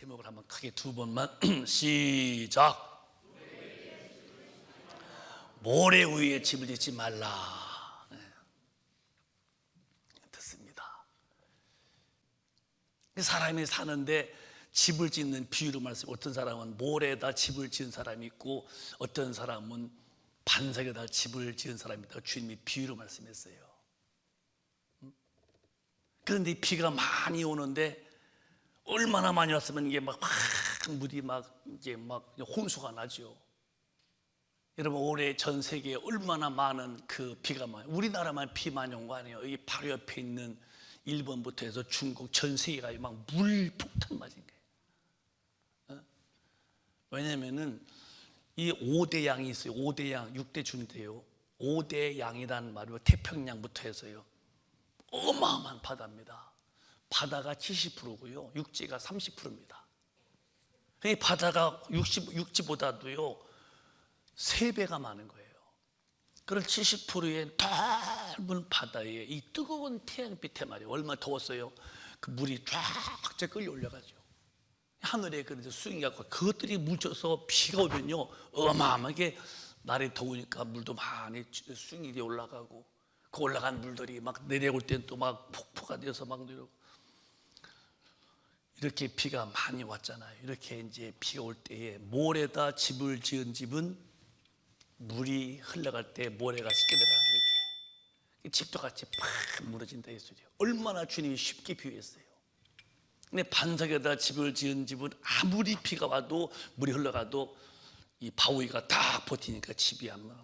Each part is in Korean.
제목을 한번 크게 두 번만 시작. 모래 위에 집을 짓지 말라. 듣습니다. 사람이 사는데 집을 짓는 비유로 말씀. 어떤 사람은 모래에다 집을 지은 사람이 있고 어떤 사람은 반석에다 집을 지은 사람이 있다. 주님이 비유로 말씀했어요. 그런데 비가 많이 오는데 얼마나 많이 왔으면 이게 막 물이 이제 홍수가 나죠. 여러분, 올해 전 세계에 얼마나 많은 그 비가 많이, 우리나라만 비 많이 온 거 아니에요. 이 바로 옆에 있는 일본부터 해서 중국 전 세계가 막 물폭탄 맞은 거예요. 왜냐면은 이 5대 양이 있어요. 5대 양, 6대 준대요. 5대 양이라는 말로 태평양부터 해서요. 어마어마한 바다입니다. 바다가 70%고요. 육지가 30%입니다. 이 바다가 육지보다도요 3배가 많은 거예요. 그런 70%의 넓은 바다에 이 뜨거운 태양빛에 말이에요. 얼마나 더웠어요. 그 물이 쫙 끌려 올려가죠. 하늘에 그래서 수증기 갖고 그것들이 뭉쳐서 비가 오면요 어마어마하게 날이 더우니까 물도 많이 수증기 올라가고 그 올라간 물들이 막 내려올 땐 또 막 폭포가 되어서 막 내려오고 이렇게 비가 많이 왔잖아요. 이렇게 이제 비가 올 때에 모래에다 집을 지은 집은 물이 흘러갈 때 모래가 씻겨 내려가는 이렇게 집도 같이 팍 무너진다 이 소리예요. 얼마나 주님이 쉽게 비유했어요. 근데 반석에다 집을 지은 집은 아무리 비가 와도 물이 흘러가도 이 바위가 딱 버티니까 집이 안 무너져요.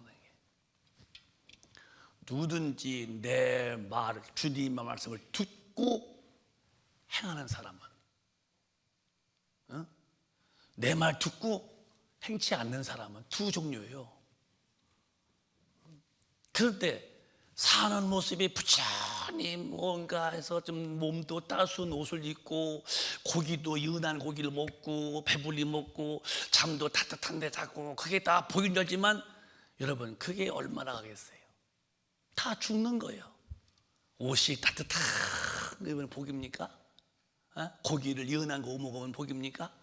누구든지 내 말을, 주님의 말씀을 듣고 행하는 사람은, 내 말 듣고 행치 않는 사람은 두 종류예요. 그런데 사는 모습이 부지런히 뭔가 해서 좀 몸도 따스운 옷을 입고 고기도 연한 고기를 먹고 배불리 먹고 잠도 따뜻한 데 자고 그게 다 보긴 하지만 여러분 그게 얼마나 가겠어요? 다 죽는 거예요. 옷이 따뜻한 거면 복입니까? 고기를 연한 거 먹으면 복입니까?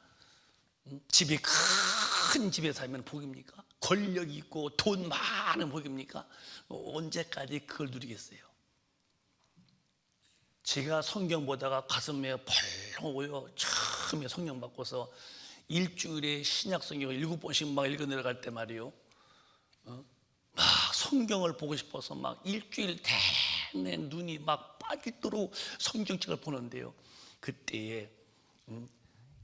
집이 큰 집에 살면 복입니까? 권력이 있고 돈 많은 복입니까? 언제까지 그걸 누리겠어요? 제가 성경 보다가 가슴에 벌렁 오요. 처음에 성경 받고서 일주일에 신약 성경을 7번씩 막 읽어 내려갈 때 말이에요. 막 성경을 보고 싶어서 막 일주일 내내 눈이 막 빠지도록 성경책을 보는데요. 그때에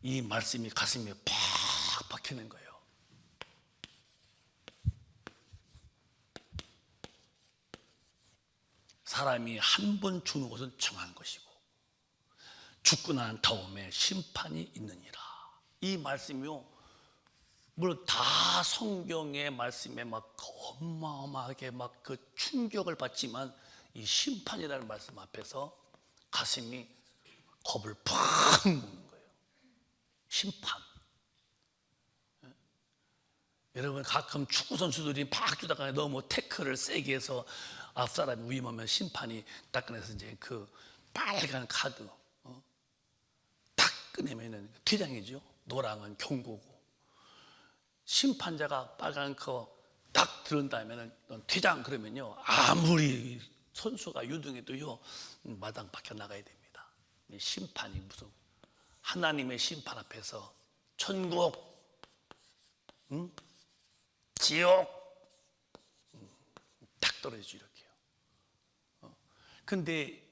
이 말씀이 가슴에 팍 박히는 거예요. 사람이 한 번 죽는 것은 정한 것이고 죽고 난 다음에 심판이 있느니라. 이 말씀이요, 물론 다 성경의 말씀에 막 어마어마하게 막 그 충격을 받지만 이 심판이라는 말씀 앞에서 가슴이 겁을 팍 먹는 거예요. 심판. 여러분 가끔 축구 선수들이 막 뛰다가 너무 태클을 세게 해서 앞사람이 위험하면 심판이 딱 꺼내서 이제 그 빨간 카드 딱 꺼내면은 퇴장이죠. 노랑은 경고고 심판자가 빨간 거 딱 들은다면은 퇴장 그러면요 아무리 선수가 유등해도요 마당 밖에 나가야 됩니다. 심판이 무슨 하나님의 심판 앞에서 천국, 지옥 딱 떨어지죠 이렇게요. 근데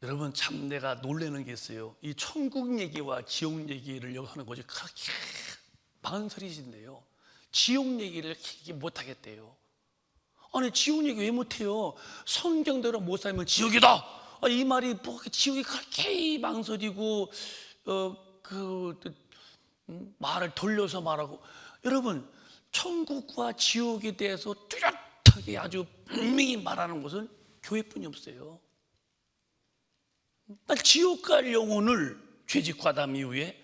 여러분 참 내가 놀라는 게 있어요. 이 천국 얘기와 지옥 얘기를 여기 하는 거지 그렇게 망설이신데요. 지옥 얘기를 못하겠대요. 아니 지옥 얘기 왜 못해요? 성경대로 못 살면 지옥이다. 이 말이 뭐 지옥이 그렇게 망설이고 말을 돌려서 말하고. 여러분 천국과 지옥에 대해서 뚜렷하게 아주 분명히 말하는 것은 교회뿐이 없어요. 지옥 갈 영혼을 죄짓고 아담 이후에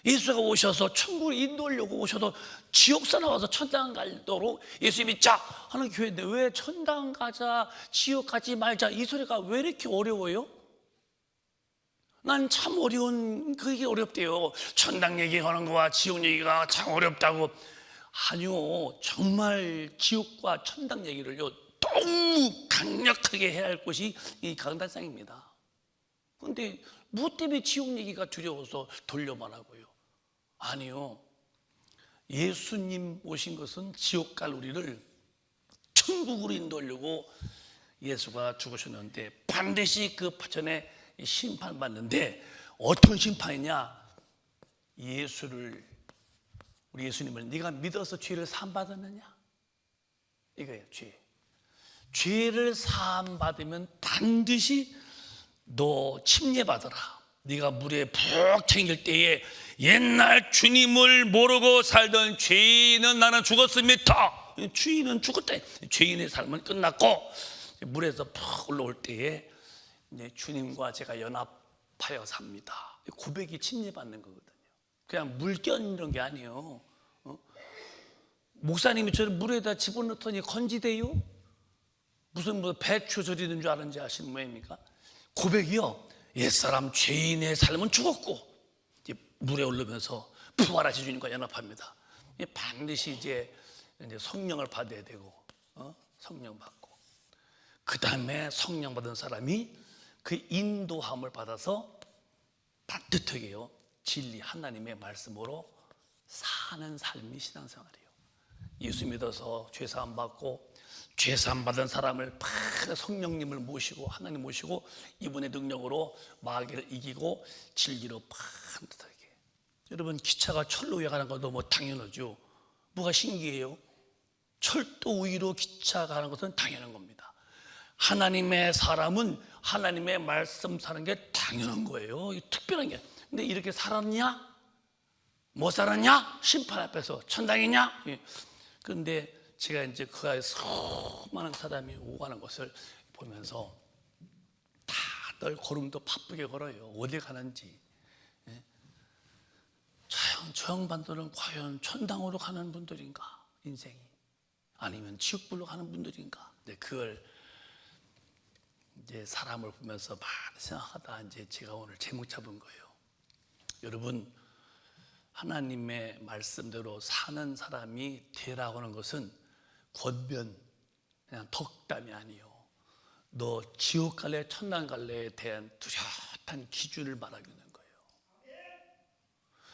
예수가 오셔서 천국을 인도하려고 오셔서 지옥사 나와서 천당 갈도록 예수 믿자 하는 교회인데 왜 천당 가자 지옥 가지 말자 이 소리가 왜 이렇게 어려워요? 난 참 어려운, 그게 어렵대요. 천당 얘기하는 거와 지옥 얘기가 참 어렵다고. 아니요, 정말 지옥과 천당 얘기를요 너무 강력하게 해야 할 곳이 이 강단상입니다. 그런데 뭐 때문에 지옥 얘기가 두려워서 돌려만 하고요? 아니요, 예수님 오신 것은 지옥 갈 우리를 천국으로 인도하려고 예수가 죽으셨는데 반드시 그 전에 심판받는데, 어떤 심판이냐? 우리 예수님을 네가 믿어서 죄를 사함 받았느냐? 이거예요. 죄를 사함 받으면 반드시 너 침례받아라. 네가 물에 푹 튕길 때에 옛날 주님을 모르고 살던 죄인은 나는 죽었습니다. 죄인은 죽었다. 죄인의 삶은 끝났고 물에서 푹 올라올 때에 주님과 제가 연합하여 삽니다. 고백이 침례받는 거거든요. 그냥 물견 이런 게 아니에요. 목사님이 저를 물에다 집어넣더니 건지대요? 무슨 배추 절이는 줄 아는지 아시는 모양입니까? 고백이요, 옛사람 죄인의 삶은 죽었고 이제 물에 오르면서 부활하신 주님과 연합합니다. 반드시 이제 성령을 받아야 되고, 성령 받고, 그 다음에 성령 받은 사람이 그 인도함을 받아서 따뜻하게요 진리 하나님의 말씀으로 사는 삶이 신앙생활이에요. 예수 믿어서 죄사함 받고 죄사함 받은 사람을 성령님을 모시고 하나님 모시고 이분의 능력으로 마귀를 이기고 진리로 반듯하게. 여러분, 기차가 철로 위에 가는 것도 뭐 당연하죠. 뭐가 신기해요? 철도 위로 기차가 가는 것은 당연한 겁니다. 하나님의 사람은 하나님의 말씀 사는 게 당연한 거예요. 특별한 게. 근데 이렇게 살았냐? 못 살았냐? 심판 앞에서 천당이냐? 그런데 제가 이제 그 안에서 수많은 사람이 오가는 것을 보면서 다들 걸음도 바쁘게 걸어요. 어디 가는지. 저 양반들은 과연 천당으로 가는 분들인가? 인생이. 아니면 지옥불로 가는 분들인가? 그걸 이제 사람을 보면서 많이 생각하다 이제 제가 오늘 제목 잡은 거예요. 여러분, 하나님의 말씀대로 사는 사람이 되라고 하는 것은 권면, 그냥 덕담이 아니에요. 너 지옥 갈래 천당 갈래에 대한 뚜렷한 기준을 말하고 있는 거예요.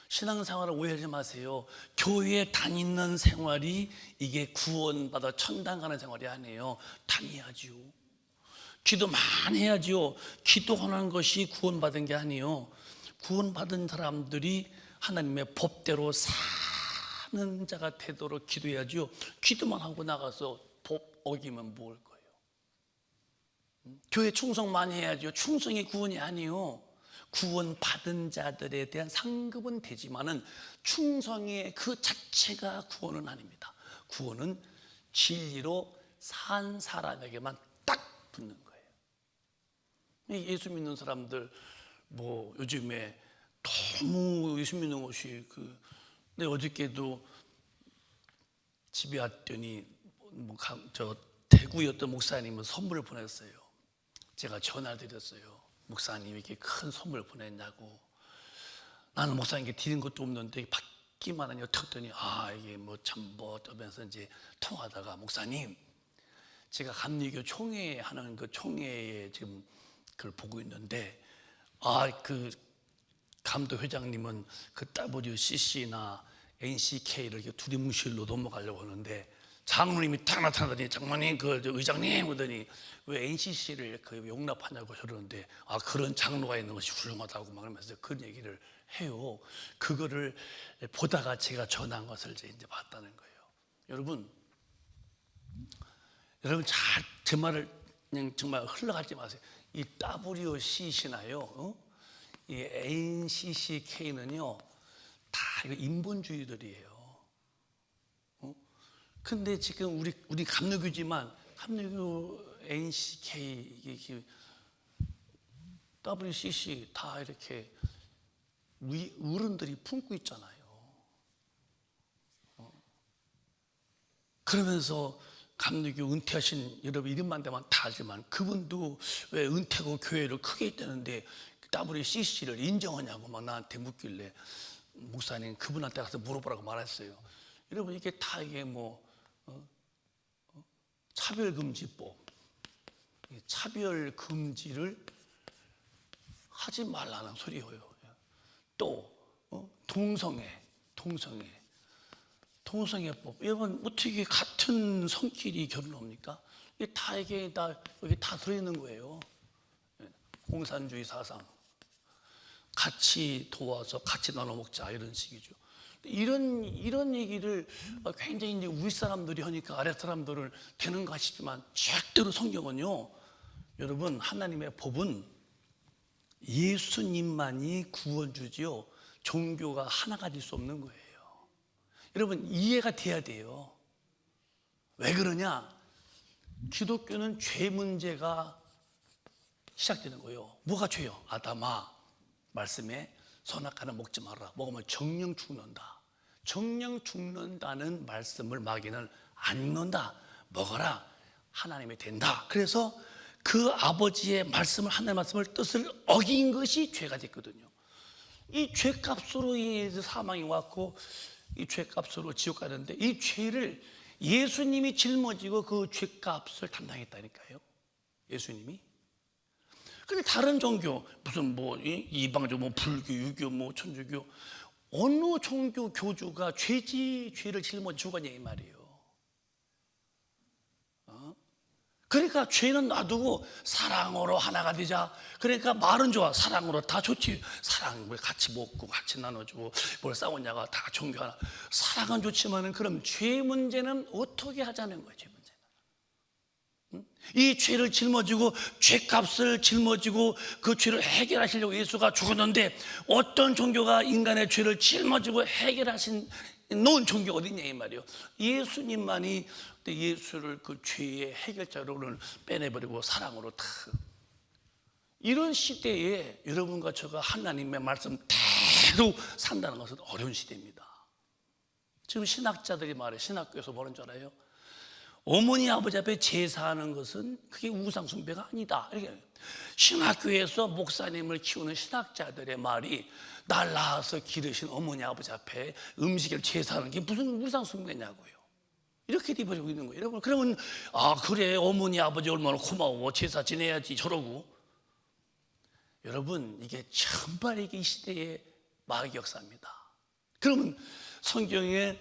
신앙생활을 오해하지 마세요. 교회에 다니는 생활이 이게 구원받아 천당 가는 생활이 아니에요. 다녀야지요. 기도 많이 해야지요. 기도하는 것이 구원받은 게 아니에요. 구원받은 사람들이 하나님의 법대로 사는 자가 되도록 기도해야지요. 기도만 하고 나가서 법 어기면 뭘 거예요? 교회 충성 많이 해야지요. 충성이 구원이 아니에요. 구원받은 자들에 대한 상급은 되지만은 충성의 그 자체가 구원은 아닙니다. 구원은 진리로 산 사람에게만 딱 붙는 거예요. 예수 믿는 사람들 뭐 요즘에 너무 예수 믿는 것이 근데 어저께도 집에 왔더니 저 대구였던 목사님은 선물을 보냈어요. 제가 전화를 드렸어요. 목사님 이렇게 큰 선물 보냈냐고. 나는 목사님께 드린 것도 없는데 받기만 하니 어떻더니 이게 뭐 참 하면서 이제 통화하다가, 목사님 제가 감리교 총회 하는 그 총회에 지금 그걸 보고 있는데 그 감독 회장님은 그 WCC나 NCK를 이렇게 두리뭉실로 넘어가려고 하는데 장로님이 딱 나타나더니, 장로님 의장님 하더니 왜 NCC를 용납하냐고 저러는데 그런 장로가 있는 것이 훌륭하다고 막 하면서 그런 얘기를 해요. 그거를 보다가 제가 전한 것을 이제 봤다는 거예요. 여러분 잘 제 말을 그냥 정말 흘러가지 마세요. 이 WCC나요, 이 NCCK는요 다 이거 인본주의들이에요. 근데 지금 우리 감리교지만 감리교 NCK, WCC 다 이렇게 어른들이 품고 있잖아요. 그러면서 감리교 은퇴하신 여러분 이름만 대면 다 알지만 그분도 왜 은퇴고 교회를 크게 했다는데 WCC를 인정하냐고 막 나한테 묻길래 목사님 그분한테 가서 물어보라고 말했어요. 여러분 이게 다 이게 뭐 차별금지법, 차별금지를 하지 말라는 소리예요. 또 동성애법. 여러분 어떻게 같은 성끼리 결혼합니까? 이게 다 여기 다 들어있는 거예요. 공산주의 사상, 같이 도와서 같이 나눠 먹자 이런 식이죠. 이런 얘기를 굉장히 이제 위 사람들이 하니까 아래 사람들은 되는가 싶지만 절대로 성경은요, 여러분 하나님의 법은 예수님만이 구원주지요, 종교가 하나가 될 수 없는 거예요. 여러분 이해가 돼야 돼요. 왜 그러냐? 기독교는 죄 문제가 시작되는 거예요. 뭐가 죄요? 아담아, 말씀에 선악과는 먹지 말라. 먹으면 정령 죽는다. 정령 죽는다는 말씀을 마귀는 안 믿는다. 먹어라. 하나님이 된다. 그래서 그 아버지의 말씀을, 하나님의 말씀을 뜻을 어긴 것이 죄가 됐거든요. 이 죄값으로 인해서 사망이 왔고 이 죄값으로 지옥 가는데 이 죄를 예수님이 짊어지고 그 죄값을 담당했다니까요. 예수님이. 근데 다른 종교, 무슨 뭐 이방교, 뭐 불교, 유교, 뭐 천주교, 어느 종교 교주가 죄를 짊어지고 죽었냐 이 말이에요. 그러니까 죄는 놔두고 사랑으로 하나가 되자. 그러니까 말은 좋아. 사랑으로 다 좋지. 사랑 같이 먹고 같이 나눠주고 뭘 싸웠냐가 다 종교 하나. 사랑은 좋지만은 그럼 죄 문제는 어떻게 하자는 거지, 문제는. 이 죄를 짊어지고 죄값을 짊어지고 그 죄를 해결하시려고 예수가 죽었는데 어떤 종교가 인간의 죄를 짊어지고 해결하신 놓은 종교가 어딨냐 이 말이에요. 예수님만이 예수를 그 죄의 해결자로는 빼내버리고 사랑으로 다. 이런 시대에 여러분과 저가 하나님의 말씀대로 산다는 것은 어려운 시대입니다. 지금 신학자들이 말해, 신학교에서 뭐라는 줄 알아요? 어머니 아버지 앞에 제사하는 것은 그게 우상 숭배가 아니다. 이렇게 신학교에서 목사님을 키우는 신학자들의 말이 날 낳아서 기르신 어머니 아버지 앞에 음식을 제사하는 게 무슨 우상 숭배냐고요. 이렇게 돼버리고 있는 거예요. 여러분 그러면 그래 어머니 아버지 얼마나 고마워 제사 지내야지 저러고. 여러분 이게 정말 이게 이 시대의 마귀 역사입니다. 그러면 성경에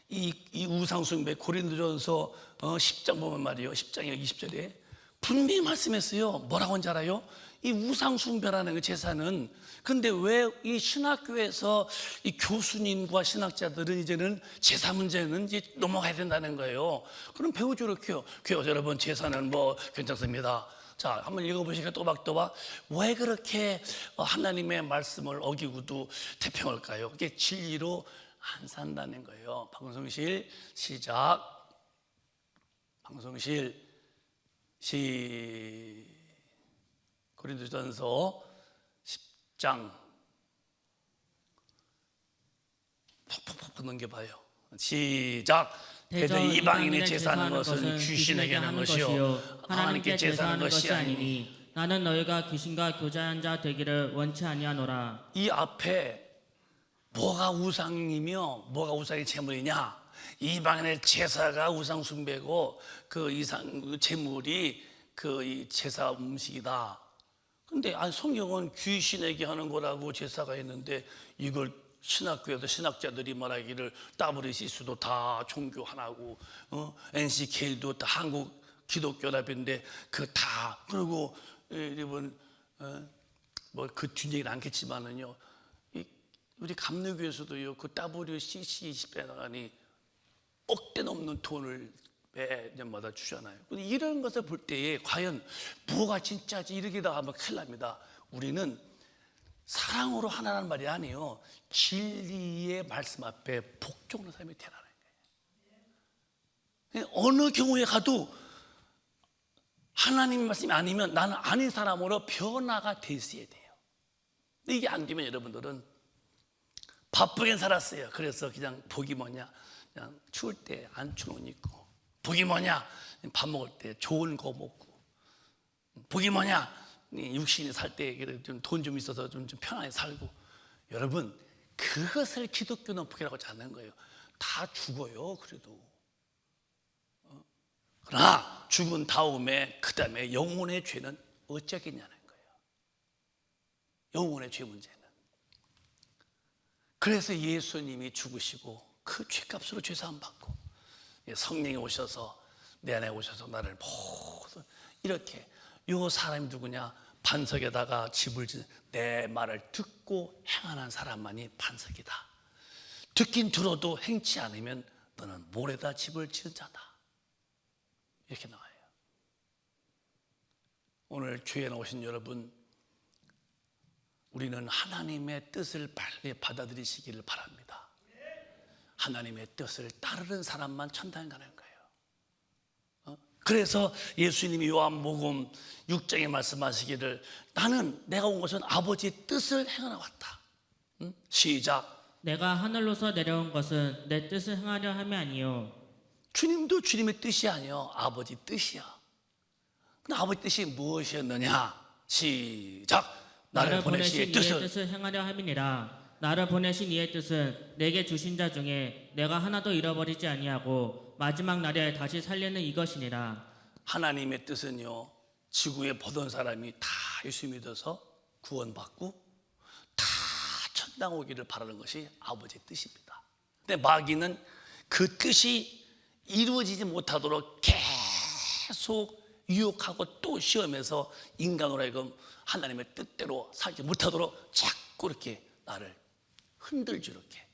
이 우상숭배 고린도전서 10장 보면 말이에요. 10장에 20절에 분명히 말씀했어요. 뭐라고 하는지 알아요? 이 우상숭배라는 그 제사는, 근데 왜 이 신학교에서 이 교수님과 신학자들은 이제는 제사 문제는 이제 넘어가야 된다는 거예요. 그럼 배우도록 해요. 여러분 제사는 뭐 괜찮습니다. 자, 한번 읽어보시니까 또박또박 왜 그렇게 하나님의 말씀을 어기고도 태평할까요? 그게 진리로 안 산다는 거예요. 방송실 시작. 방송실 고린도전서 10장 푹푹푹 넘겨봐요. 시작. 대저 이방인의 제사하는 것은 귀신에게 하는 것이요 하나님께 제사하는 것이 아니니 나는 너희가 귀신과 교제한 자 되기를 원치 아니하노라. 이 앞에 뭐가 우상이며 뭐가 우상의 제물이냐? 이방인의 제사가 우상 숭배고 그 제물이 이 제사 음식이다. 근데 성경은 귀신에게 하는 거라고 제사가 있는데 이걸 신학교에서 신학자들이 말하기를 WCC도 다 종교 하나고 NCK도 다 한국 기독교답인데 그리고 여러분 뭐 그 뒷얘기는 않겠지만은요. 우리 감리교에서도요 그 WCC 20배나가니 억대 넘는 돈을 매년마다 주잖아요. 근데 이런 것을 볼 때에 과연 뭐가 진짜지 이렇게 나가면 큰일 납니다. 우리는 사랑으로 하나라는 말이 아니에요. 진리의 말씀 앞에 복종하는 사람이 되라는 거예요. 어느 경우에 가도 하나님 말씀이 아니면 나는 아닌 사람으로 변화가 돼 있어야 돼요. 이게 안 되면 여러분들은 바쁘게 살았어요. 그래서 그냥 복이 뭐냐, 그냥 추울 때 안 추운 옷 입고, 복이 뭐냐, 밥 먹을 때 좋은 거 먹고, 복이 뭐냐, 육신이 살 때 좀 돈 좀 있어서 좀 편하게 살고. 여러분, 그것을 기독교는 복이라고 하지 않는 거예요. 다 죽어요. 그래도. 그러나 죽은 다음에 그 다음에 영혼의 죄는 어쩌겠냐는 거예요. 영혼의 죄 문제는. 그래서 예수님이 죽으시고 그 죄값으로 죄사함 받고 성령이 오셔서 내 안에 오셔서 나를 모두 이렇게. 요 사람이 누구냐? 반석에다가 집을 짓는, 내 말을 듣고 행하는 사람만이 반석이다. 듣긴 들어도 행치 않으면 너는 모래다 집을 지은 자다. 이렇게 나와요. 오늘 교회에 나오신 여러분, 우리는 하나님의 뜻을 빨리 받아들이시기를 바랍니다. 하나님의 뜻을 따르는 사람만 천당에 가는 거예요. 그래서 예수님이 요한복음 6장에 말씀하시기를 나는 내가 온 것은 아버지의 뜻을 행하러 왔다. 시작. 내가 하늘로서 내려온 것은 내 뜻을 행하려 함이 아니요 주님도 주님의 뜻이 아니요 아버지 뜻이야. 근데 아버지 뜻이 무엇이었느냐? 시작. 나를 보내신 이의 뜻을 행하려 함이니라. 나를 보내신 이의 뜻은 내게 주신 자 중에 내가 하나도 잃어버리지 아니하고 마지막 날에 다시 살리는 이것이니라. 하나님의 뜻은요, 지구에 모든 사람이 다 예수 믿어서 구원받고 다 천당 오기를 바라는 것이 아버지의 뜻입니다. 근데 마귀는 그 뜻이 이루어지지 못하도록 계속 유혹하고 또 시험해서 인간으로 하여금 하나님의 뜻대로 살지 못하도록 자꾸 이렇게 나를 흔들지. 이렇게.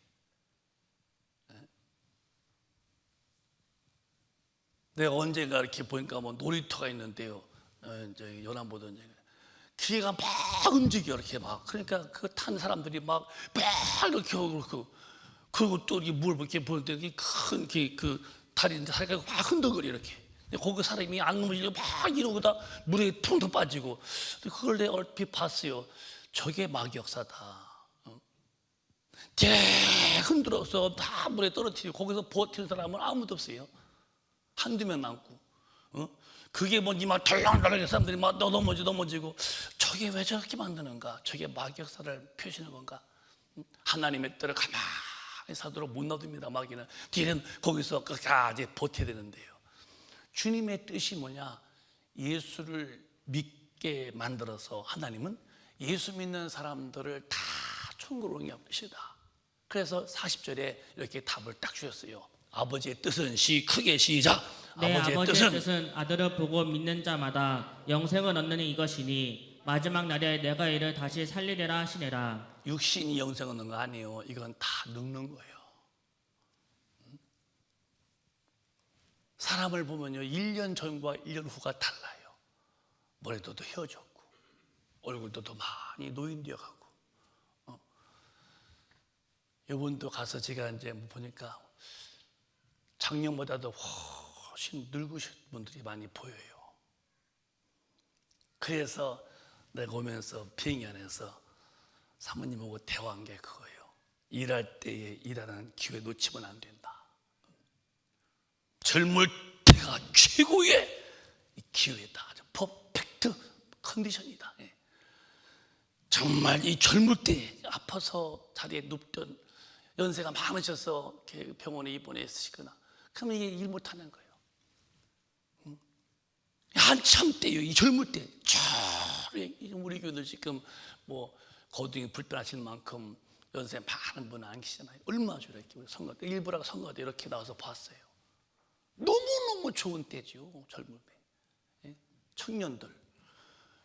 내가 언젠가 이렇게 보니까 뭐 놀이터가 있는데요, 이제 연안보던 기계가 막 움직여 이렇게 막. 그러니까 그 탄 사람들이 막 이렇게 하고, 그리고 또 물 이렇게 보는데 큰 그 다리인데 다리가 막 흔들거려 이렇게. 거기 사람이 안 넘어지고 막 이러고다 물에 퉁퉁 빠지고. 그걸 내가 얼핏 봤어요. 저게 마귀 역사다. 흔들어서 다 물에 떨어뜨리고 거기서 버티는 사람은 아무도 없어요. 한두 명 남고. 그게 뭔지 막 덜렁덜렁 사람들이 막 넘어지고. 저게 왜 저렇게 만드는가? 저게 마귀 역사를 표시하는 건가? 하나님의 뜻을 가만히 사도록 못 놔둡니다. 마귀는 뒤에는 거기서 끝까지 버텨야 되는데요. 주님의 뜻이 뭐냐? 예수를 믿게 만들어서 하나님은 예수 믿는 사람들을 다 천국으로 옮겨시다. 그래서 40절에 이렇게 답을 딱 주셨어요. 아버지의 뜻은 크게 시작. 내 아버지의 뜻은 아들을 보고 믿는 자마다 영생을 얻는 이것이니 마지막 날에 내가 이를 다시 살리리라 하시니라. 육신이 영생 얻는 거 아니에요. 이건 다 늙는 거예요. 사람을 보면요, 1년 전과 1년 후가 달라요. 머리도 더 헤어졌고 얼굴도 더 많이 노인되어 가고. 이번도 가서 제가 이제 보니까 작년보다도 훨씬 늙으신 분들이 많이 보여요. 그래서 내가 오면서 비행기 안에서 사모님하고 대화한 게 그거예요. 일할 때에 일하는 기회 놓치면 안 된다. 젊을 때가 최고의 기회다. 아주 퍼펙트 컨디션이다. 정말 이 젊을 때 아파서 자리에 눕던, 연세가 많으셔서 병원에 입원했으시거나 그러면 이게 일 못하는 거예요. 한참 때요. 이 젊을 때 우리 교회들 지금 뭐 거동이 불편하실 만큼 연세 많은 분은 안 계시잖아요. 얼마나 이렇게 선거 때 일부라가 선거 때 이렇게 나와서 봤어요. 너무너무 좋은 때죠. 젊을 때. 청년들,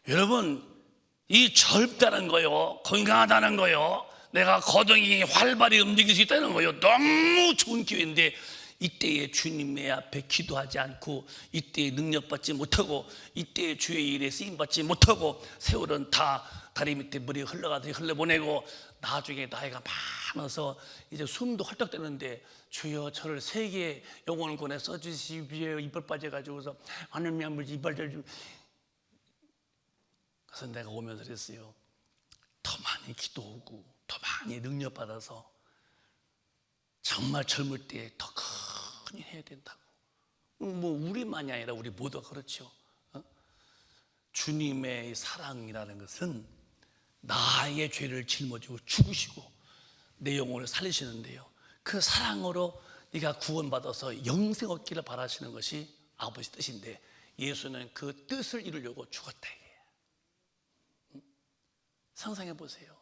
여러분, 이 젊다는 거요, 건강하다는 거요, 내가 거동이 활발히 움직일 수 있다는 거요, 너무 좋은 기회인데 이때에 주님의 앞에 기도하지 않고, 이때에 능력받지 못하고, 이때에 주의 일에 쓰임받지 못하고, 세월은 다 다리 밑에 물이 흘러가듯이 흘려보내고, 나중에 나이가 많아서 이제 숨도 헐떡대는데, 주여 저를 세계의 영혼권에 써주시비에 이빨 빠져가지고서 하늘미 안 물지 이빨 좀. 그래서 내가 오면서 그랬어요. 더 많이 기도하고 더 많이 능력받아서 정말 젊을 때 더 큰 일 해야 된다고. 뭐 우리만이 아니라 우리 모두가 그렇죠. 주님의 사랑이라는 것은 나의 죄를 짊어지고 죽으시고 내 영혼을 살리시는데요, 그 사랑으로 네가 구원받아서 영생 얻기를 바라시는 것이 아버지 뜻인데, 예수는 그 뜻을 이루려고 죽었다 이게요. 상상해 보세요.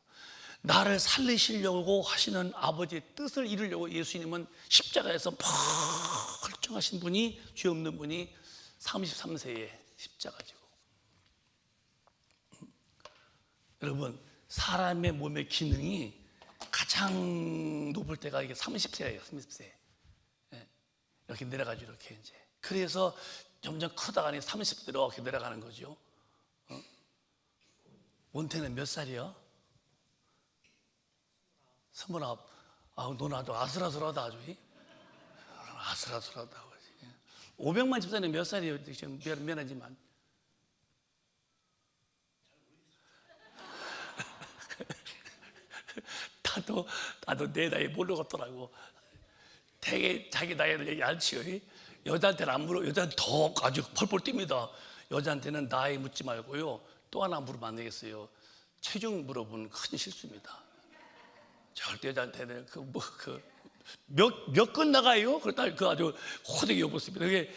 나를 살리시려고 하시는 아버지의 뜻을 이루려고 예수님은 십자가에서 멀쩡하신 분이, 죄 없는 분이 33세에 십자가 지고. 여러분, 사람의 몸의 기능이 가장 높을 때가 이게 30세예요. 30세. 이렇게 내려가죠. 이렇게 이제. 그래서 점점 크다가 30대로 이렇게 내려가는 거죠. 원태는 몇 살이야? 29. 너 나도 아슬아슬하다 아주. 아슬아슬하다. 500만 집사님 몇 살이에요? 지금 미안하지만. 나도 내 나이 모르겠더라고. 되게 자기 나이를 얘기 안 치요. 여자한테는 안 물어. 여자한테 더 아주 펄펄 뜁니다. 여자한테는 나이 묻지 말고요, 또 하나 물으면 안 되겠어요. 체중 물어보는 큰 실수입니다. 절대 여자한테는 몇 건 나가요? 그랬다 그 아주 호되게 욕했습니다. 그게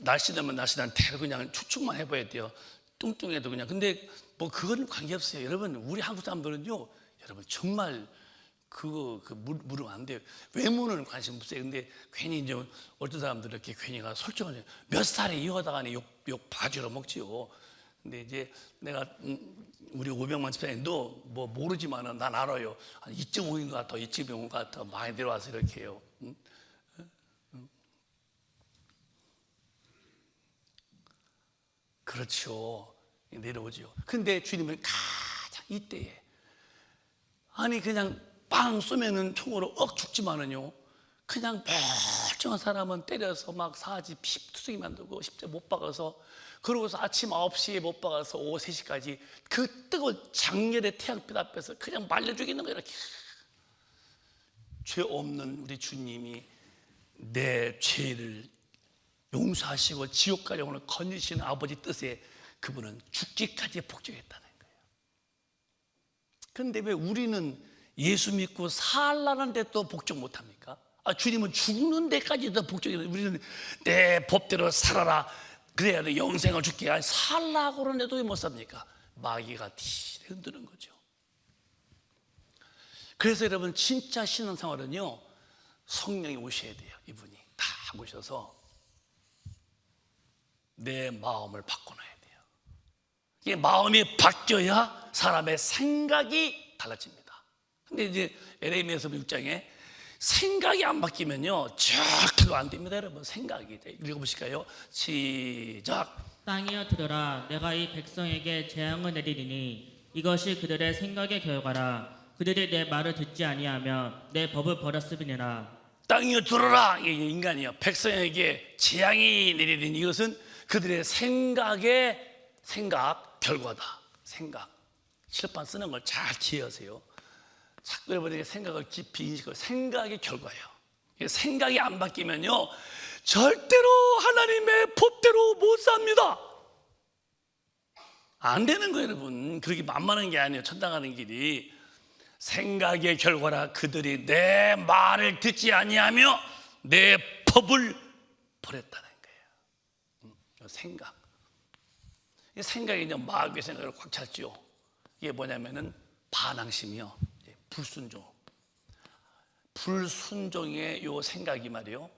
날씬하면 날씬한테 그냥 추측만 해봐야 돼요. 뚱뚱해도 그냥. 근데 뭐 그거는 관계없어요. 여러분, 우리 한국 사람들은요, 여러분 정말 물으면 안 돼요. 외모는 관심 없어요. 근데 괜히 이제 어떤 사람들 이렇게 괜히 가 솔직하게 몇 살이요 하다가 욕 바지로 먹지요. 근데 이제 내가 우리 500만 집사님도 뭐 모르지만은 난 알아요. 한 2.5인 것 같아, 2.5인 것 같아. 많이 내려와서 이렇게 해요. 그렇죠. 내려오죠. 근데 주님은 가장 이때에, 아니 그냥 빵 쏘면은 총으로 죽지만은요, 그냥 멀쩡한 사람은 때려서 막 사지 피투성이 만들고 십자가 못 박아서, 그러고서 아침 9시에 못 박아서 오후 3시까지 그 뜨거운 장렬의 태양빛 앞에서 그냥 말려 죽이는 거예요. 이렇게. 죄 없는 우리 주님이 내 죄를 용서하시고 지옥 영혼을 건지시는 아버지 뜻에 그분은 죽기까지 복종했다는 거예요. 그런데 왜 우리는 예수 믿고 살라는데 또 복종 못합니까? 주님은 죽는 데까지도 복종해요. 우리는 내 법대로 살아라, 그래야 돼 영생을 줄게. 살라고 그러는데도 왜 못 삽니까? 마귀가 뒤 흔드는 거죠. 그래서 여러분, 진짜 신앙생활은요, 성령이 오셔야 돼요. 이분이 다 오셔서 내 마음을 바꿔놔야 돼요. 이게 마음이 바뀌어야 사람의 생각이 달라집니다. 근데 이제 에레미야서 6장에 생각이 안 바뀌면요, 절대로 안 됩니다. 여러분, 생각이. 읽어보실까요? 시작. 땅이여 들으라, 내가 이 백성에게 재앙을 내리리니 이것이 그들의 생각의 결과라. 그들이 내 말을 듣지 아니하며 내 법을 버렸음이니라. 땅이여 들어라. 이게 인간이요, 백성에게 재앙이 내리리니 이것은 그들의 생각 결과다. 생각. 칠판 쓰는 걸 잘 기억하세요. 자꾸 여러분에게 생각을 깊이 인식하고, 생각의 결과예요. 생각이 안 바뀌면요, 절대로 하나님의 법대로 못 삽니다. 안 되는 거예요, 여러분. 그렇게 만만한 게 아니에요. 천당 가는 길이. 생각의 결과라. 그들이 내 말을 듣지 아니하며 내 법을 버렸다는 거예요. 생각. 생각이 이제 마귀의 생각을 꽉 찼죠. 이게 뭐냐면은 반항심이요, 불순종의 요 생각이 말이요,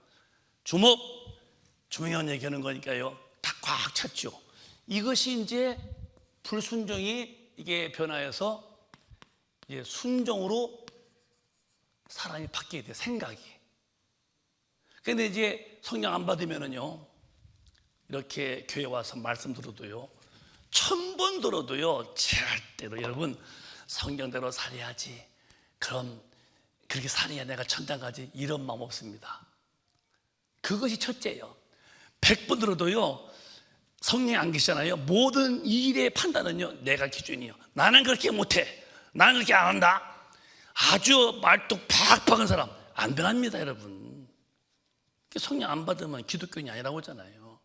주먹연 얘기하는 거니까요, 다 꽉 찼죠. 이것이 이제 불순종이 이게 변화해서 이제 순종으로 사람이 바뀌게 돼요, 생각이. 근데 이제 성령 안 받으면은요, 이렇게 교회 와서 말씀 들어도요, 1000번 들어도요, 절대로 여러분 성경대로 살아야지, 그럼 그렇게 살아야 내가 천당 가지, 이런 마음 없습니다. 그것이 첫째예요. 100번 들어도요, 성령이 안 계시잖아요. 모든 일의 판단은요, 내가 기준이에요. 나는 그렇게 못해, 나는 그렇게 안 한다. 아주 말뚝 팍팍한 사람 안 변합니다, 여러분. 성령 안 받으면 기독교인이 아니라고 하잖아요.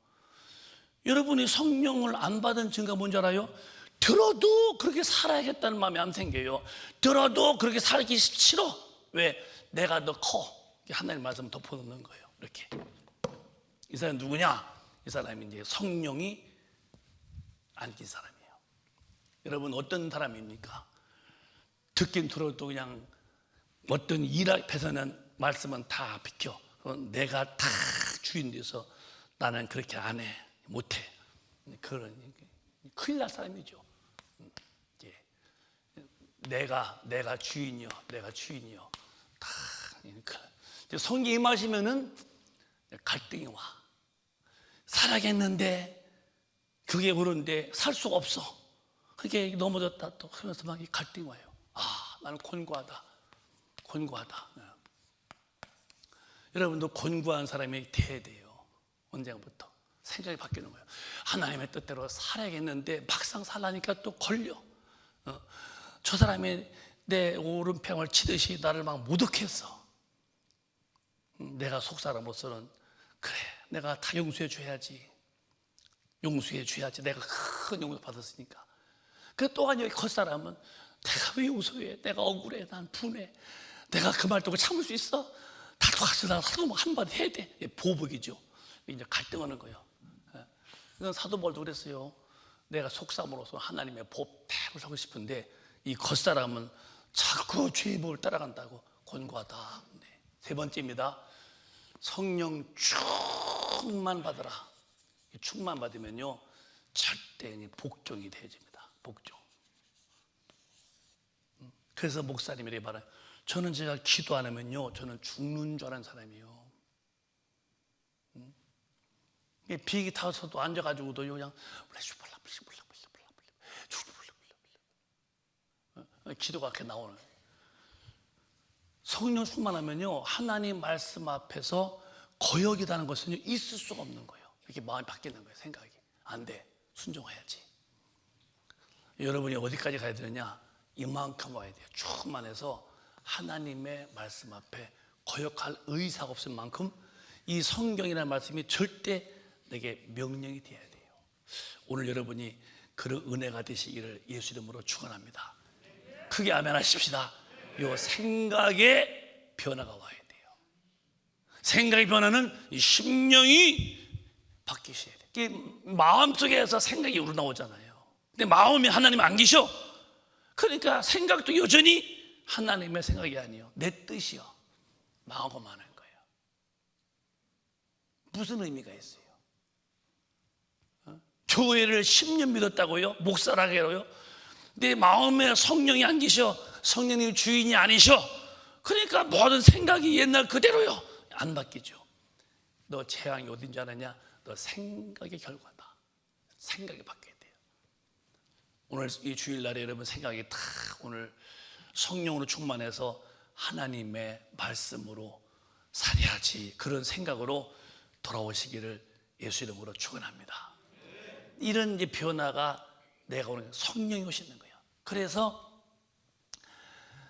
여러분이 성령을 안 받은 증거가 뭔지 알아요? 들어도 그렇게 살아야겠다는 마음이 안 생겨요. 들어도 그렇게 살기 싫어. 왜? 내가 더 커. 하나님 말씀 덮어놓는 거예요. 이렇게. 이 사람이 누구냐? 이 사람이 이제 성령이 안긴 사람이에요. 여러분 어떤 사람입니까? 듣긴 들어도 그냥 어떤 일 앞에서는 말씀은 다 비켜. 내가 다 주인 돼서 나는 그렇게 안 해. 못해. 그런 큰일 날 사람이죠. 내가 주인이요. 내가 주인이요. 다 성령 임하시면은 갈등이 와. 살아겠는데 그게 그런데 살 수가 없어. 그게 넘어졌다 또 하면서 막 갈등이 와요. 아, 나는 곤고하다. 여러분도 곤고한 사람이 돼야 돼요. 언제부터 생각이 바뀌는 거예요. 하나님의 뜻대로 살아야겠는데 막상 살라니까 또 걸려. 저 사람이 내 오른평을 치듯이 나를 막 모독했어. 내가 속사람으로서는 그래, 내가 다 용서해 줘야지. 내가 큰 용서 받았으니까. 그 또한 여기 겉사람은 내가 왜 용서해? 내가 억울해. 난 분해. 내가 그 말 듣고 참을 수 있어? 나도 가서 나 사도 한마디 해야 돼. 보복이죠. 이제 갈등하는 거예요. 이건 사도 바울도 그랬어요. 내가 속삼으로서 하나님의 법대로 살고 싶은데 이 겉사람은 자꾸 죄의 법을 따라간다고. 곤고하다. 네. 세 번째입니다. 성령 충만 받으라. 충만 받으면요 절대 복종이 되어집니다. 복종. 그래서 목사님이 이렇게 말해요. 저는 제가 기도 안 하면요 저는 죽는 줄 아는 사람이에요. 비행기 타서도 앉아가지고도 그냥 기도가 그렇게 나오는. 성령 충만하면요 하나님 말씀 앞에서 거역이라는 것은 있을 수가 없는 거예요. 이렇게 마음이 바뀌는 거예요. 생각이 안 돼. 순종해야지. 여러분이 어디까지 가야 되느냐? 이만큼 와야 돼요. 충만해서 하나님의 말씀 앞에 거역할 의사가 없을 만큼 이 성경이라는 말씀이 절대 내게 명령이 되어야 돼요. 오늘 여러분이 그런 은혜가 되시기를 예수 이름으로 축원합니다. 크게 아멘 하십시다. 이 생각의 변화가 와야 돼요. 생각의 변화는 이 심령이 바뀌셔야 돼요. 마음속에서 생각이 우러나오잖아요. 근데 마음이 하나님 안 계셔. 그러니까 생각도 여전히 하나님의 생각이 아니에요. 내 뜻이요. 마음만 하는 거예요. 무슨 의미가 있어요? 교회를 10년 믿었다고요? 목사라게로요? 내 마음에 성령이 안 계셔. 성령님 주인이 아니셔. 그러니까 모든 생각이 옛날 그대로요. 안 바뀌죠. 너 재앙이 어딘지 아느냐? 너 생각의 결과다. 생각이 바뀌어야 돼요. 오늘 이 주일날에 여러분 생각이 다 오늘 성령으로 충만해서 하나님의 말씀으로 살아야지 그런 생각으로 돌아오시기를 예수 이름으로 축원합니다. 이런 이제 변화가 내가 오는 성령이 오시는 거예요. 그래서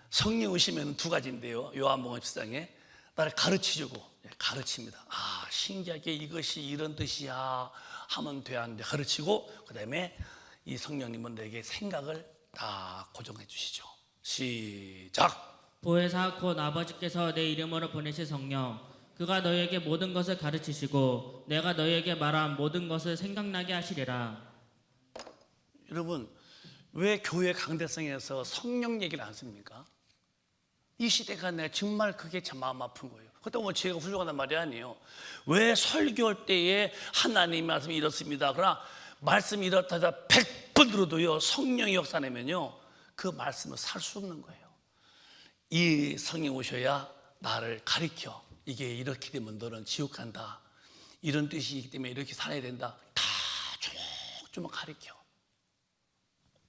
성령 오시면 두 가지인데요. 요한복음 10장에 나를 가르치주고 가르칩니다. 아 신기하게 이것이 이런 뜻이야 하면 돼 안 돼 가르치고 그 다음에 이 성령님은 내게 생각을 다 고정해 주시죠. 시작. 보혜사 곧 아버지께서 내 이름으로 보내실 성령 그가 너희에게 모든 것을 가르치시고 내가 너희에게 말한 모든 것을 생각나게 하시리라. 여러분 왜 교회 강대성에서 성령 얘기를 안 씁니까? 이 시대가 내가 정말 그게 참 마음 아픈 거예요. 그렇다고 뭐 제가 훌륭하단 말이 아니에요. 왜 설교할 때에 하나님의 말씀이 이렇습니다. 그러나 말씀이 이렇다 100번 들어도요 성령이 역사 내면요 그 말씀을 살 수 없는 거예요. 이 성령 오셔야 나를 가르쳐. 이게 이렇게 되면 너는 지옥 간다. 이런 뜻이기 때문에 이렇게 살아야 된다. 다 조목조목 가르쳐.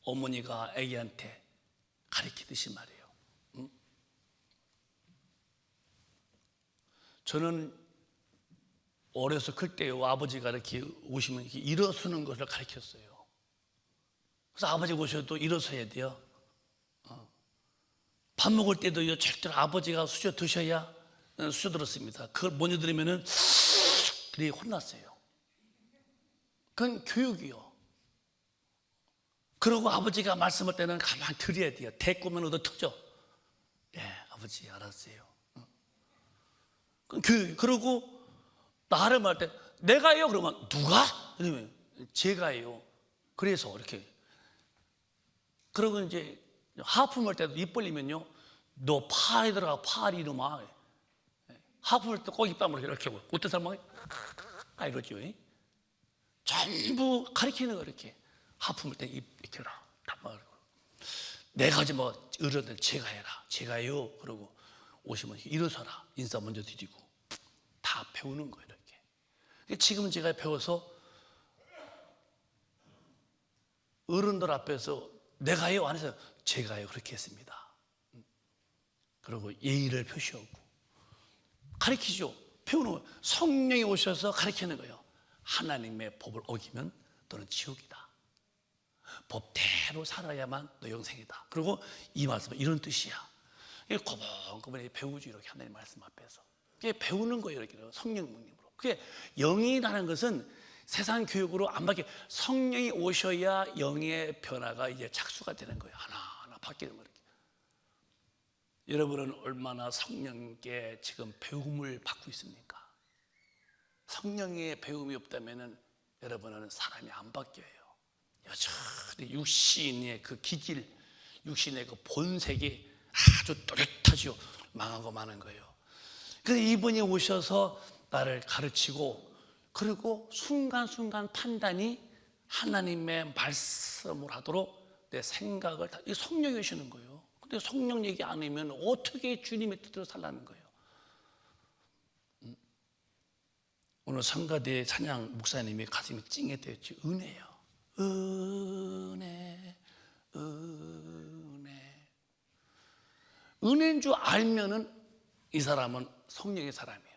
어머니가 아기한테 가르치듯이 말이에요. 저는 어려서 클 때요 아버지가 이렇게 오시면 이렇게 일어서는 것을 가르쳤어요. 그래서 아버지가 오셔도 일어서야 돼요. 밥 먹을 때도요 절대로 아버지가 수저 드셔야 수저 들었습니다. 그걸 못 들으면은 그래 혼났어요. 그건 교육이요. 그러고 아버지가 말씀할 때는 가만히 들어야 돼요. 대꾸면 얻어 터져. 예, 아버지 알았어요. 그러고 나를 말할 때 내가요 그러면 누가? 그러면 제가요. 그래서 이렇게. 그러고 이제 하품할 때도 입 벌리면요, 너 파에 들어가 파리 이놈아. 하품할 때 꼭 입 다물고 이렇게 하고 어떤 사람은 이러죠. 전부 가리키는 거 이렇게. 하품할 때 입 이렇게 해라. 내가 하지 뭐 어른들 제가 해라. 제가요. 그러고 오시면 일어서라. 인사 먼저 드리고 다 배우는 거예요. 이렇게. 지금 제가 배워서 어른들 앞에서 내가요 안 해서 제가요 그렇게 했습니다. 그리고 예의를 표시하고 가르치죠. 배우는 거예요. 성령이 오셔서 가르치는 거예요. 하나님의 법을 어기면 너는 지옥이다. 법대로 살아야만 너 영생이다. 그리고 이 말씀은 이런 뜻이야. 고번고번에 배우죠. 이렇게 하나님 말씀 앞에서. 그게 배우는 거예요. 이렇게 성령 능력으로. 그게 영이라는 것은 세상 교육으로 안 바뀌어. 성령이 오셔야 영의 변화가 이제 착수가 되는 거예요. 하나하나 바뀌는 거예요. 여러분은 얼마나 성령께 지금 배움을 받고 있습니까? 성령의 배움이 없다면 여러분은 사람이 안 바뀌어요. 여전히 육신의 그 기질, 육신의 그 본색이 아주 또렷하죠. 망하고 마는 거예요. 그래서 이분이 오셔서 나를 가르치고, 그리고 순간순간 판단이 하나님의 말씀을 하도록 내 생각을 다, 이 성령이 오시는 거예요. 근데 성령 얘기 안 하면 어떻게 주님의 뜻대로 살라는 거예요. 오늘 성가대 찬양 목사님이 가슴이 찡했대요. 은혜요. 은혜, 은혜. 은혜인 줄 알면은 이 사람은 성령의 사람이에요.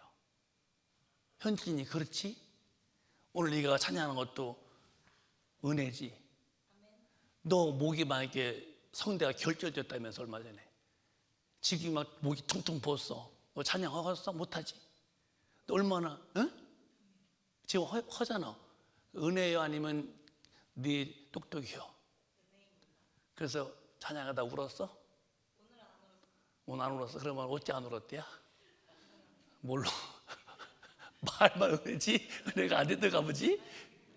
현진이 그렇지? 오늘 네가 찬양하는 것도 은혜지. 너 목이 만약에 성대가 결절됐다면서 얼마 전에. 지금 막 목이 퉁퉁 부었어. 너 찬양하겠어? 못하지? 너 얼마나, 응? 지금 허잖아. 은혜요 아니면 네 똑똑이요? 그래서 찬양하다 울었어? 오늘 안 울었어? 그러면 어찌 안 울었대야? 뭘로? 말만 은혜지? 은혜가 안 됐던가 보지?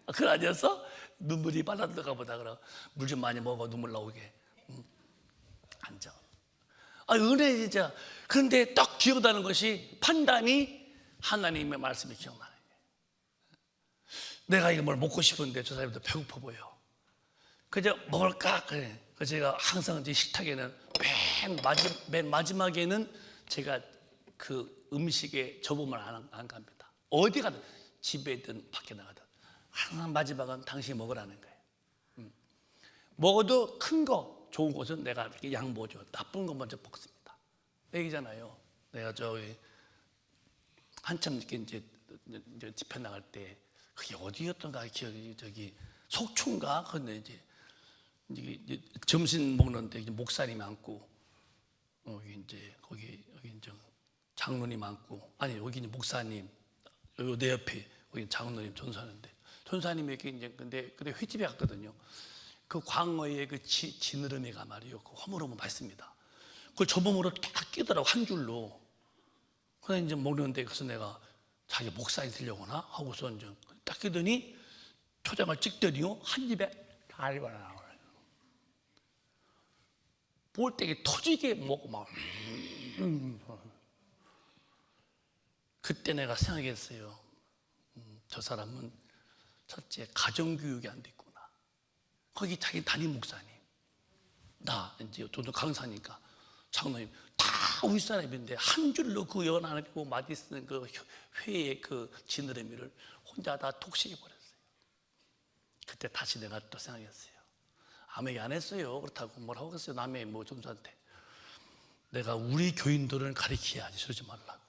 그건 아니었어? 눈물이 빨랐던가 보다. 그럼 물 좀 많이 먹어 눈물 나오게. 앉아. 은혜 진짜. 그런데 딱 기억나는 것이 판단이 하나님의 말씀이 기억나는 거예요. 내가 이거 뭘 먹고 싶은데 저 사람도 배고파 보여. 그저 먹을까? 그래. 그래서 제가 항상 제 식탁에는 맨 마지막에는 제가 그 음식에 접음을 안 갑니다. 어디 가든 집에든 밖에 나가든 항상 마지막은 당신이 먹으라는 거예요. 먹어도 큰 거 좋은 것은 내가 이렇게 양보죠. 나쁜 거 먼저 먹습니다. 얘기잖아요. 내가 저기 한참 이렇게 이제 집회 나갈 때 그게 어디였던가 기억이 저기 속초인가 근데 이제 점심 먹는데 이제 목사님이 앉고 여기 이제 거기 여기 이제 장로님 앉고 아니 여기 이제 목사님 여기 내 옆에 여기 장로님 전사하는데 전사님이 이렇게 이제 근데 횟집에 갔거든요. 그 광어의 그 지느러미가 말이요 그 허물허물 맛있습니다. 그걸 저몸으로 딱 끼더라고 한 줄로. 그래서 이제 먹는데 그래서 내가 자기 목사님 되려고나 하고서 이제 딱 끼더니 초장을 찍더니요 한 입에 다 나와요. 볼때기 터지게 먹고 막 그때 내가 생각했어요. 저 사람은 첫째 가정교육이 안 됐구나. 거기 자기 담임 목사님, 나 이제 저도 강사니까 장로님 다 우리 사람인데 한 줄로 그 연 안에 고 마디 쓰는 그 회의 그 지느러미를 혼자 다 독식해 버렸어요. 그때 다시 내가 또 생각했어요. 아무 얘기 안 했어요. 그렇다고 뭐라고 하겠어요. 남의 뭐 전사한테. 내가 우리 교인들을 가르쳐야지 그러지 말라고.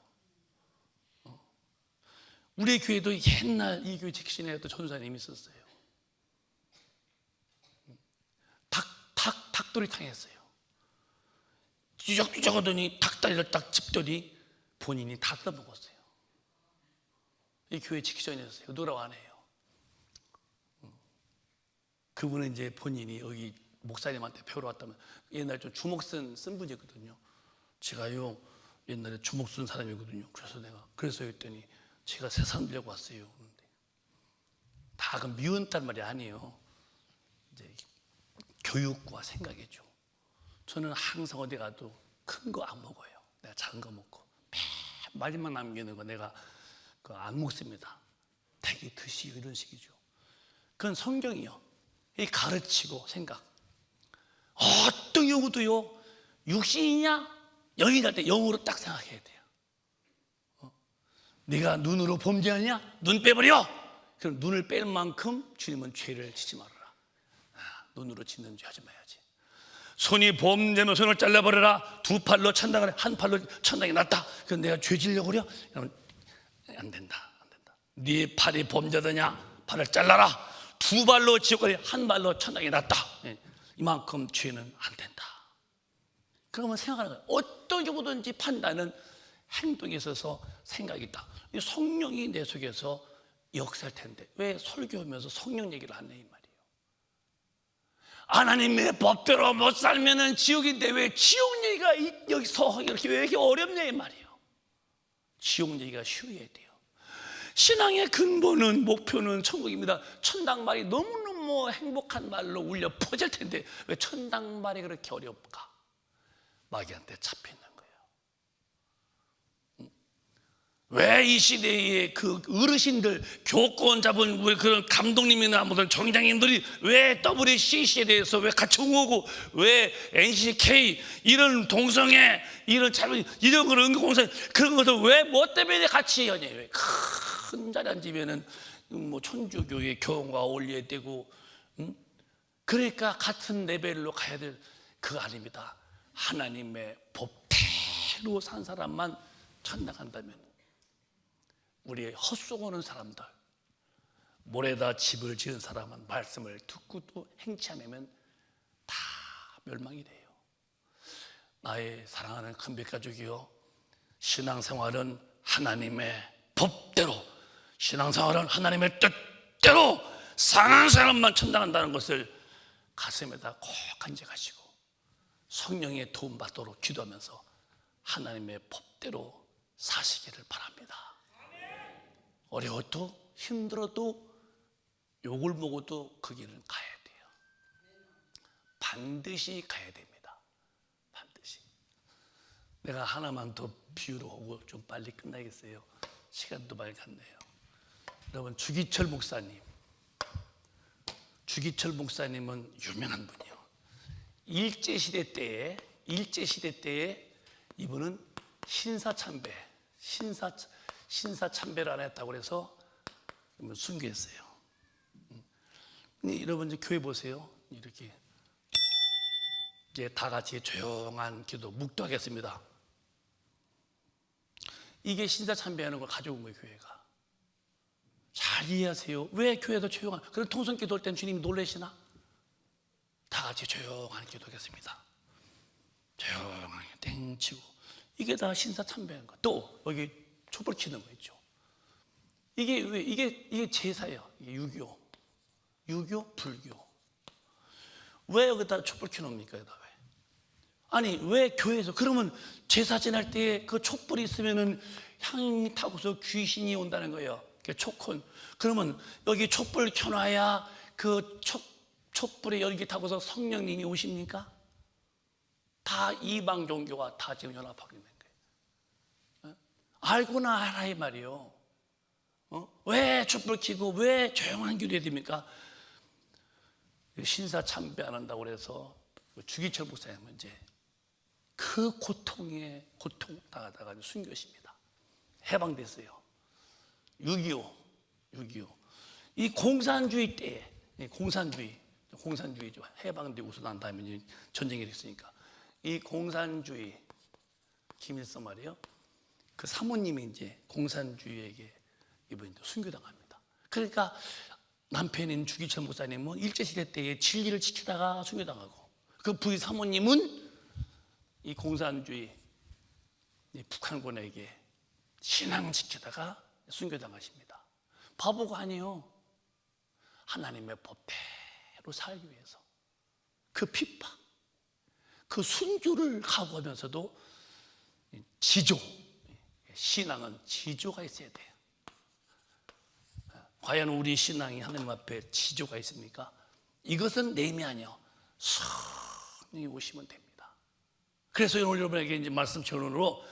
우리 교회도 옛날 이 교회 직신에도 전사님이 있었어요. 닭도리탕 했어요. 쭈적쭈적 하더니 닭다리를 딱 집더니 본인이 다 떠먹었어요. 이 교회 직전이었어요. 누라고 안 해요. 그분은 이제 본인이 여기 목사님한테 배우러 왔다면 옛날에 좀 주먹 쓴 분이거든요. 제가요 옛날에 주먹 쓴 사람이거든요. 그래서 했더니 제가 세상 들려고 왔어요. 그런데 다 그 미웠단 말이 아니에요. 이제 교육과 생각이죠. 저는 항상 어디 가도 큰 거 안 먹어요. 내가 작은 거 먹고 말만 남기는 거 내가 그거 안 먹습니다. 되게 드시고 이런 식이죠. 그건 성경이요. 이 가르치고 생각. 어떤 경우도요 육신이냐 영이 갈 때 영으로 딱 생각해야 돼요. 네가 눈으로 범죄하냐? 눈 빼버려. 그럼 눈을 뺄 만큼 주님은 죄를 짓지 말아라. 눈으로 짓는 죄 하지 마야지. 손이 범죄면 손을 잘라버려라. 두 팔로 천당을 한 팔로 천당이 낫다. 그럼 내가 죄 지려고 그래? 그러면 안 된다. 네 팔이 범죄되냐? 팔을 잘라라. 두 발로 지옥 가리 한 발로 천당이 낫다. 이만큼 죄는 안 된다. 그러면 생각하는 거예요. 어떤 경우든지 판단은 행동에 있어서 생각이 있다. 성령이 내 속에서 역사할 텐데 왜 설교하면서 성령 얘기를 안 해 이 말이에요. 하나님의 법대로 못 살면은 지옥인데 왜 지옥 얘기가 여기서 이렇게 왜 이렇게 어렵냐 이 말이에요. 지옥 얘기가 쉬워야 돼요. 신앙의 근본은 목표는 천국입니다. 천당 말이 너무너무 행복한 말로 울려 퍼질 텐데 왜 천당 말이 그렇게 어렵까? 마귀한테 잡혀 있는 거예요. 왜 이 시대에 그 어르신들 교권 잡은 그런 감독님이나 무슨 정장님들이 왜 WCC에 대해서 왜 같이 옹호하고 왜 NCK 이런 동성애 이런 잘못 이런 그런 응급공사 그런 것을 왜 뭐 때문에 같이 하냐? 왜 큰 자리 앉으면은 뭐 천주교의 교훈과 어울려야 되고, 그러니까 같은 레벨로 가야 될 그거 아닙니다. 하나님의 법대로 산 사람만 천당 간다면 우리의 헛속어는 사람들, 모래다 집을 지은 사람은 말씀을 듣고도 행치 않으면 다 멸망이 돼요. 나의 사랑하는 큰빛가족이요, 신앙생활은 하나님의 법대로, 신앙생활은 하나님의 뜻대로 사는 사람만 천당한다는 것을 가슴에다 꼭 간직하시고 성령의 도움 받도록 기도하면서 하나님의 법대로 사시기를 바랍니다. 어려워도 힘들어도 욕을 먹어도 그 길은 가야 돼요. 반드시 가야 됩니다. 반드시. 내가 하나만 더 비유로 하고 좀 빨리 끝나겠어요. 시간도 많이 갔네요. 여러분, 주기철 목사님은 유명한 분이요. 일제시대 때에 이분은 신사참배를 안 했다고 해서 순교했어요. 여러분 이제 교회 보세요. 이렇게 이제 다 같이 조용한 기도 묵도하겠습니다. 이게 신사참배하는 걸 가져온 거예요. 교회가. 잘 이해하세요. 왜 교회도 조용한, 그런 통성 기도할 땐 주님이 놀라시나? 다 같이 조용한 기도하겠습니다. 조용하게 땡치고, 이게 다 신사참배한 거. 또 여기 촛불 켜는 거 있죠. 이게 제사예요. 이게 유교, 불교. 왜 여기다 촛불 켜놓습니까? 여기다 왜? 아니, 왜 교회에서, 그러면 제사 지날 때 그 촛불이 있으면은 향이 타고서 귀신이 온다는 거예요. 촛콘. 그러면 여기 촛불 켜놔야 그 촛불에 열기 타고서 성령님이 오십니까? 다 이방 종교와 다 지금 연합하게 된 거예요. 알고나 알아 이 말이요. 왜 촛불 켜고 왜 조용한 기도해야 됩니까? 신사 참배 안 한다고 그래서 주기철 목사님은 이제 그 고통 당하다가 순교했습니다. 해방됐어요. 6.25 이 공산주의 때에, 공산주의죠. 해방되고서 난 다음에 이제 전쟁이 됐으니까 이 공산주의 김일성 말이에요. 그 사모님이 이제 공산주의에게 이번에 순교당합니다. 그러니까 남편인 주기철 목사님은 일제시대 때에 진리를 지키다가 순교당하고, 그 부의 사모님은 이 공산주의 이 북한군에게 신앙 지키다가 순교당하십니다. 바보가 아니에요. 하나님의 법대로 살기 위해서 그 핍박, 그 순교를 각오하면서도 지조, 신앙은 지조가 있어야 돼요. 과연 우리 신앙이 하나님 앞에 지조가 있습니까? 이것은 내용이 아니요, 성령이 오시면 됩니다. 그래서 오늘 여러분에게 이제 말씀 결론으로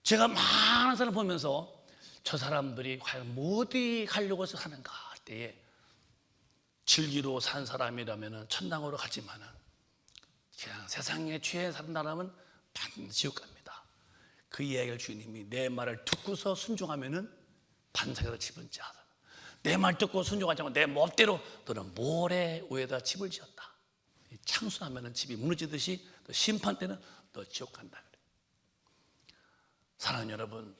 제가 많은 사람을 보면서 저 사람들이 과연 어디 가려고 해서 사는가 할 때에 진리로 산 사람이라면 천당으로 가지만은 그냥 세상에 취해 산다면 반드시 지옥 갑니다. 그 이야기를 주님이 내 말을 듣고서 순종하면은 반석에다 집을 지어서, 내 말 듣고 순종하지 않고 내 멋대로 너는 모래 위에다 집을 지었다. 창수하면은 집이 무너지듯이 또 심판 때는 너 지옥 간다. 사랑하는 여러분,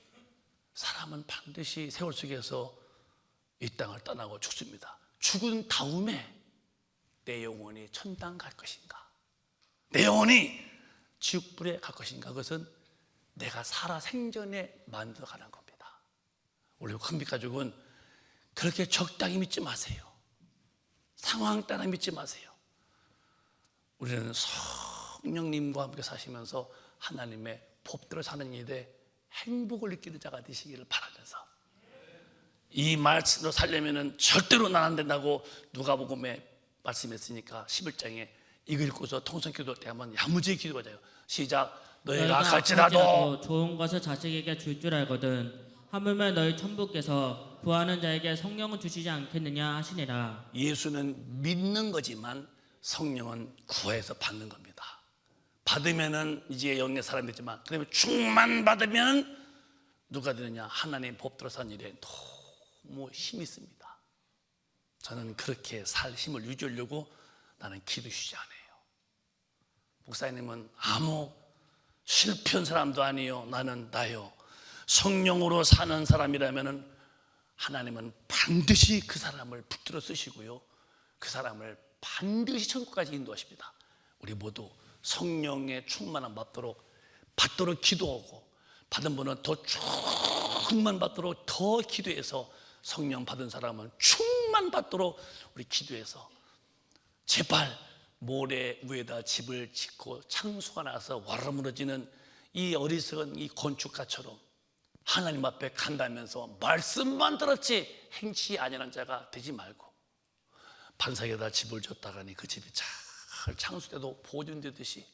사람은 반드시 세월 속에서 이 땅을 떠나고 죽습니다. 죽은 다음에 내 영혼이 천당 갈 것인가, 내 영혼이 지옥불에 갈 것인가, 그것은 내가 살아 생전에 만들어가는 겁니다. 우리 큰빛가족은 그렇게 적당히 믿지 마세요. 상황 따라 믿지 마세요. 우리는 성령님과 함께 사시면서 하나님의 법대로 사는 일에 행복을 느끼는 자가 되시기를 바라면서, 이 말씀으로 살려면은 절대로 난 안 된다고 누가복음에 말씀했으니까 11장에 이거 읽고서 통성기도 때 한번 야무지게 기도하자요. 시작. 너희가 갈지라도 좋은 것을 자식에게 줄 줄 알거든 하물며 너희 천부께서 구하는 자에게 성령을 주시지 않겠느냐 하시니라. 예수는 믿는 거지만 성령은 구해서 받는 겁니다. 받으면은 이제 영의 사람이 되지만, 그다음에 충만 받으면 누가 되느냐? 하나님 법대로 사는 일에 너무 힘이 있습니다. 저는 그렇게 살 힘을 유지하려고 나는 기도 쉬지 않아요. 목사님은 아무 실패한 사람도 아니요, 나는 나요. 성령으로 사는 사람이라면은 하나님은 반드시 그 사람을 붙들어 쓰시고요, 그 사람을 반드시 천국까지 인도하십니다. 우리 모두 성령의 충만함 받도록 기도하고, 받은 분은 더 충만 받도록 더 기도해서, 성령 받은 사람은 충만 받도록 우리 기도해서 제발 모래 위에다 집을 짓고 창수가 나서 와르르 무너지는 이 어리석은 이 건축가처럼 하나님 앞에 간다면서 말씀만 들었지 행치 아니하는 자가 되지 말고, 반석에다 집을 줬다가니 그 집이 잘 창수돼도 보존되듯이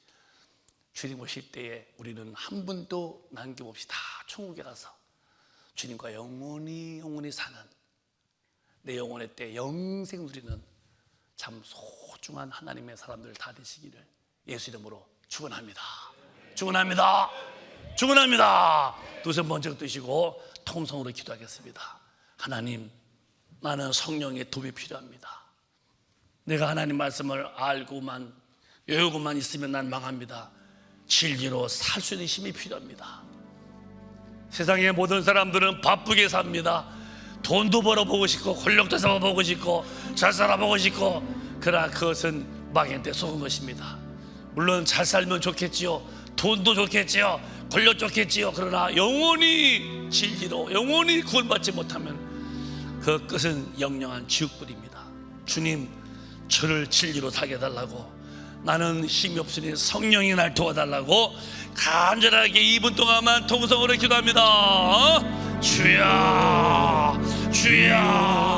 주님 오실 때에 우리는 한 분도 남김없이 다 천국에 가서 주님과 영원히 사는, 내 영혼의 때 영생 누리는 참 소중한 하나님의 사람들 다 되시기를 예수 이름으로 축원합니다. 축원합니다. 축원합니다. 두 손 번쩍 드시고 통성으로 기도하겠습니다. 하나님, 나는 성령의 도움이 필요합니다. 내가 하나님 말씀을 알고만 외우고만 있으면 난 망합니다. 진리로 살 수 있는 힘이 필요합니다. 세상의 모든 사람들은 바쁘게 삽니다. 돈도 벌어보고 싶고 권력도 잡아보고 싶고 잘 살아보고 싶고, 그러나 그것은 마귀한테 속은 것입니다. 물론 잘 살면 좋겠지요, 돈도 좋겠지요, 권력 좋겠지요. 그러나 영원히 진리로 영원히 구원받지 못하면 그 끝은 영영한 지옥불입니다. 주님, 저를 진리로 살게 해달라고, 나는 힘이 없으니 성령이 날 도와달라고 간절하게 2분 동안만 통성으로 기도합니다. 주야, 주야.